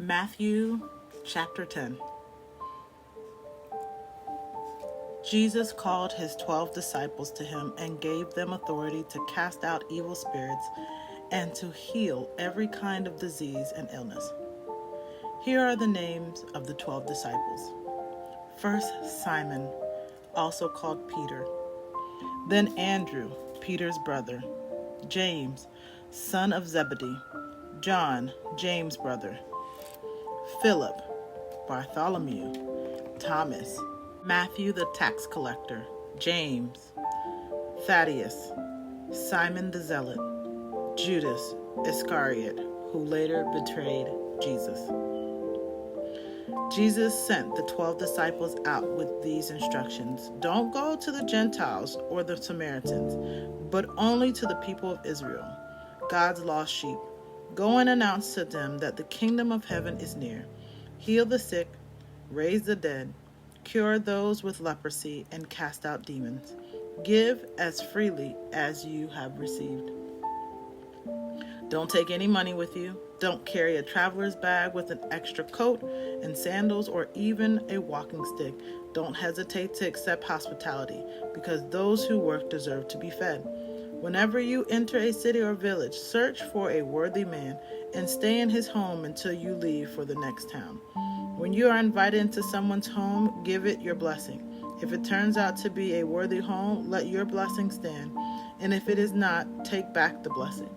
Matthew chapter 10. Jesus called his 12 disciples to him and gave them authority to cast out evil spirits and to heal every kind of disease and illness. Here are the names of the 12 disciples. First, Simon, also called Peter. Then Andrew, Peter's brother. James, son of Zebedee. John, James' brother. Philip, Bartholomew, Thomas, Matthew the tax collector, James, Thaddeus, Simon the Zealot, Judas Iscariot, who later betrayed Jesus. Jesus sent the 12 disciples out with these instructions. Don't go to the Gentiles or the Samaritans, but only to the people of Israel, God's lost sheep. Go and announce to them that the kingdom of heaven is near. Heal the sick, raise the dead, cure those with leprosy, and cast out demons. Give as freely as you have received. Don't take any money with you. Don't carry a traveler's bag with an extra coat and sandals or even a walking stick. Don't hesitate to accept hospitality, because those who work deserve to be fed. Whenever you enter a city or village, search for a worthy man and stay in his home until you leave for the next town. When you are invited into someone's home, give it your blessing. If it turns out to be a worthy home, let your blessing stand. And if it is not, take back the blessing.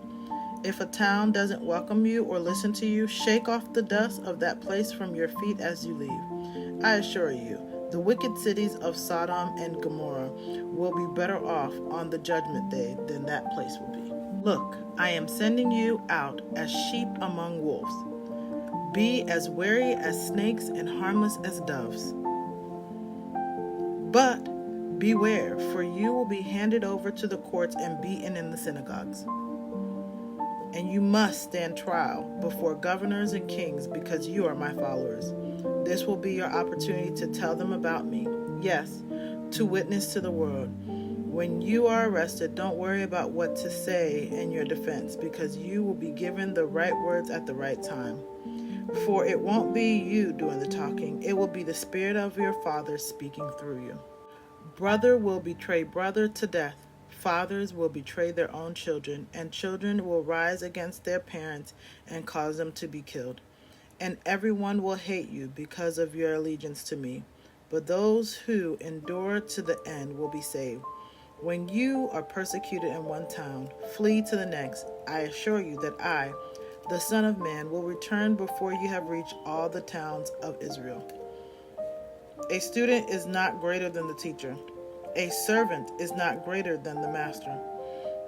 If a town doesn't welcome you or listen to you, shake off the dust of that place from your feet as you leave. I assure you, the wicked cities of Sodom and Gomorrah will be better off on the judgment day than that place will be. Look, I am sending you out as sheep among wolves. Be as wary as snakes and harmless as doves. But beware, for you will be handed over to the courts and beaten in the synagogues. And you must stand trial before governors and kings because you are my followers. This will be your opportunity to tell them about me. Yes, to witness to the world. When you are arrested, don't worry about what to say in your defense, because you will be given the right words at the right time. For it won't be you doing the talking. It will be the Spirit of your Father speaking through you. Brother will betray brother to death. Fathers will betray their own children, and children will rise against their parents and cause them to be killed. And everyone will hate you because of your allegiance to me. But those who endure to the end will be saved. When you are persecuted in one town, flee to the next. I assure you that I, the Son of Man, will return before you have reached all the towns of Israel. A student is not greater than the teacher. A servant is not greater than the master.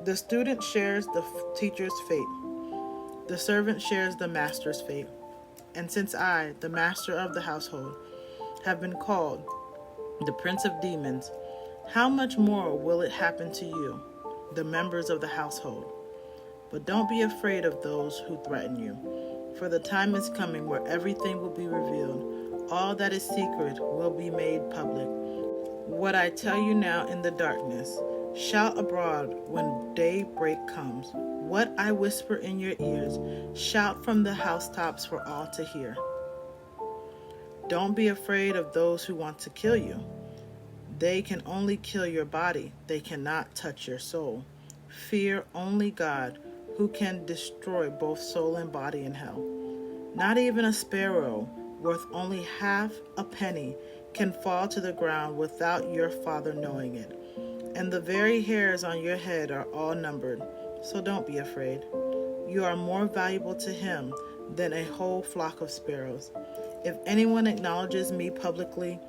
The student shares the teacher's fate. The servant shares the master's fate. And since I, the master of the household, have been called the prince of demons, how much more will it happen to you, the members of the household? But don't be afraid of those who threaten you, for the time is coming where everything will be revealed. All that is secret will be made public. What I tell you now in the darkness, shout abroad when daybreak comes. What I whisper in your ears, shout from the housetops for all to hear. Don't be afraid of those who want to kill you. They can only kill your body. They cannot touch your soul. Fear only God, who can destroy both soul and body in hell. Not even a sparrow, worth only half a penny, can fall to the ground without your Father knowing it. And the very hairs on your head are all numbered. So don't be afraid. You are more valuable to him than a whole flock of sparrows. If anyone acknowledges me publicly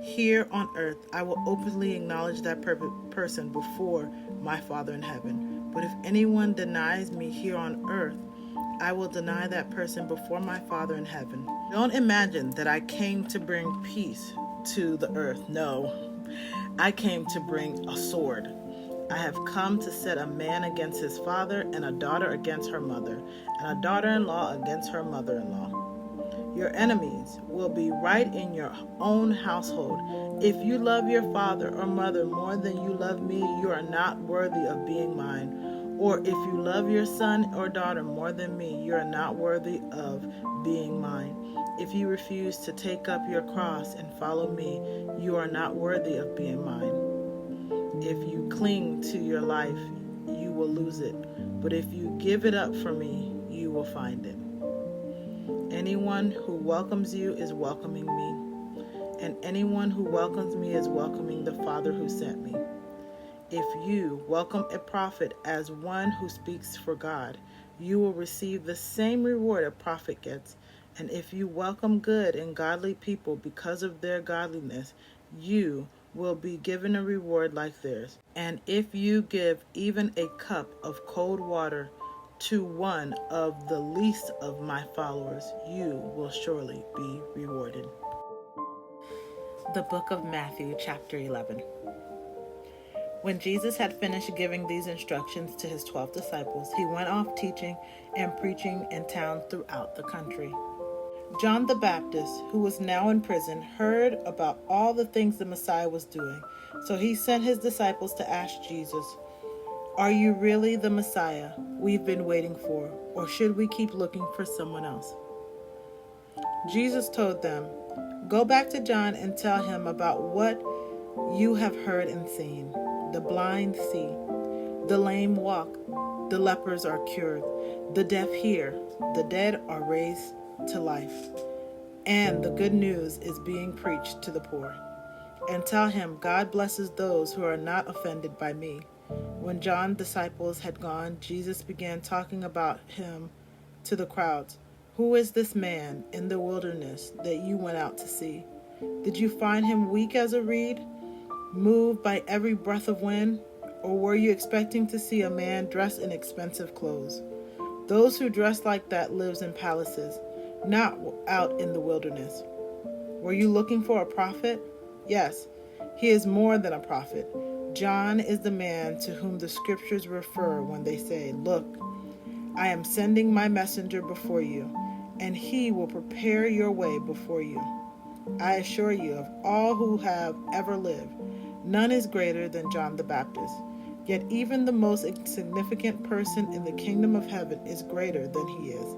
here on earth, I will openly acknowledge that person before my Father in heaven. But if anyone denies me here on earth, I will deny that person before my Father in heaven. Don't imagine that I came to bring peace to the earth. No, I came to bring a sword. I have come to set a man against his father, and a daughter against her mother, and a daughter-in-law against her mother-in-law. Your enemies will be right in your own household. If you love your father or mother more than you love me, you are not worthy of being mine. Or if you love your son or daughter more than me, you are not worthy of being mine. If you refuse to take up your cross and follow me, you are not worthy of being mine. If you cling to your life, you will lose it. But if you give it up for me, you will find it. Anyone who welcomes you is welcoming me, and anyone who welcomes me is welcoming the Father who sent me. If you welcome a prophet as one who speaks for God, you will receive the same reward a prophet gets. And if you welcome good and godly people because of their godliness, you will be given a reward like theirs. And if you give even a cup of cold water to one of the least of my followers, you will surely be rewarded. The book of Matthew, chapter 11. When Jesus had finished giving these instructions to his 12 disciples, he went off teaching and preaching in towns throughout the country. John the Baptist, who was now in prison, heard about all the things the Messiah was doing. So he sent his disciples to ask Jesus, "Are you really the Messiah we've been waiting for, or should we keep looking for someone else?" Jesus told them, "Go back to John and tell him about what you have heard and seen. The blind see, the lame walk, the lepers are cured, the deaf hear, the dead are raised to life, and the good news is being preached to the poor. And tell him, God blesses those who are not offended by me." When John's disciples had gone, Jesus began talking about him to the crowds. "Who is this man in the wilderness that you went out to see? Did you find him weak as a reed, moved by every breath of wind? Or were you expecting to see a man dressed in expensive clothes? Those who dress like that lives in palaces, not out in the wilderness. Were you looking for a prophet? Yes, he is more than a prophet. John is the man to whom the scriptures refer when they say, 'Look, I am sending my messenger before you, and he will prepare your way before you.' I assure you, of all who have ever lived, none is greater than John the Baptist. Yet even the most insignificant person in the kingdom of heaven is greater than he is.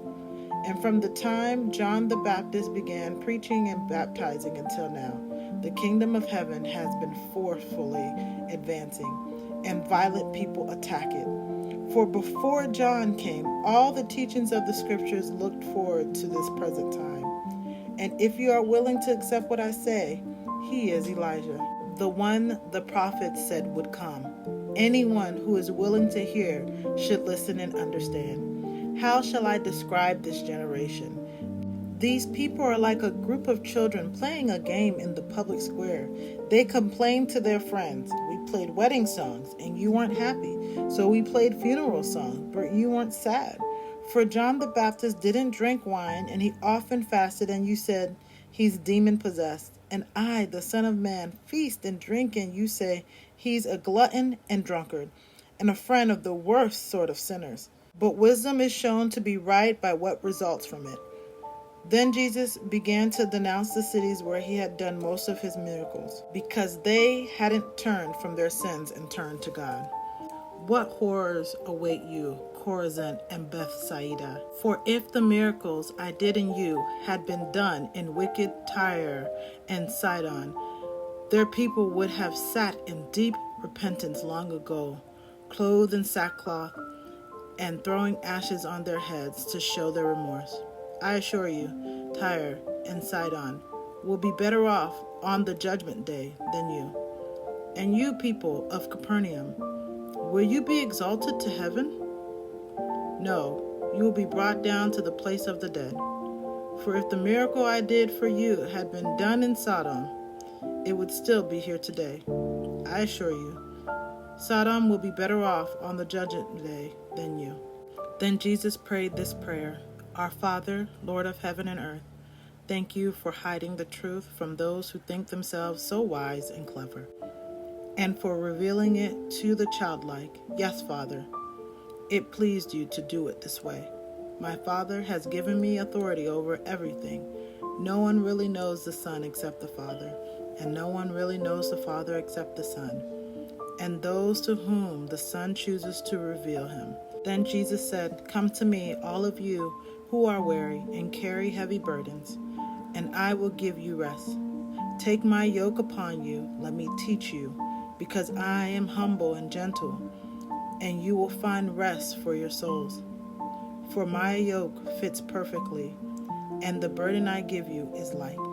And from the time John the Baptist began preaching and baptizing until now, the kingdom of heaven has been forcefully advancing, and violent people attack it. For before John came, all the teachings of the scriptures looked forward to this present time. And if you are willing to accept what I say, he is Elijah, the one the prophets said would come. Anyone who is willing to hear should listen and understand. How shall I describe this generation? These people are like a group of children playing a game in the public square. They complain to their friends, "We played wedding songs and you weren't happy. So we played funeral songs, but you weren't sad. For John the Baptist didn't drink wine, and he often fasted, and you said he's demon-possessed. And I, the Son of Man, feast and drink, and you say he's a glutton and drunkard, and a friend of the worst sort of sinners. But wisdom is shown to be right by what results from it." Then Jesus began to denounce the cities where he had done most of his miracles, because they hadn't turned from their sins and turned to God. "What horrors await you, Chorazin and Bethsaida? For if the miracles I did in you had been done in wicked Tyre and Sidon, their people would have sat in deep repentance long ago, clothed in sackcloth and throwing ashes on their heads to show their remorse. I assure you, Tyre and Sidon will be better off on the judgment day than you. And you, people of Capernaum, will you be exalted to heaven? No, you will be brought down to the place of the dead. For if the miracle I did for you had been done in Sodom, it would still be here today. I assure you, Sodom will be better off on the judgment day than you." Then Jesus prayed this prayer: "Our Father, Lord of heaven and earth, thank you for hiding the truth from those who think themselves so wise and clever, and for revealing it to the childlike. Yes, Father, it pleased you to do it this way. My Father has given me authority over everything. No one really knows the Son except the Father, and no one really knows the Father except the Son, and those to whom the Son chooses to reveal him." Then Jesus said, "Come to me, all of you who are weary and carry heavy burdens, and I will give you rest. Take my yoke upon you, let me teach you, because I am humble and gentle, and you will find rest for your souls. For my yoke fits perfectly, and the burden I give you is light."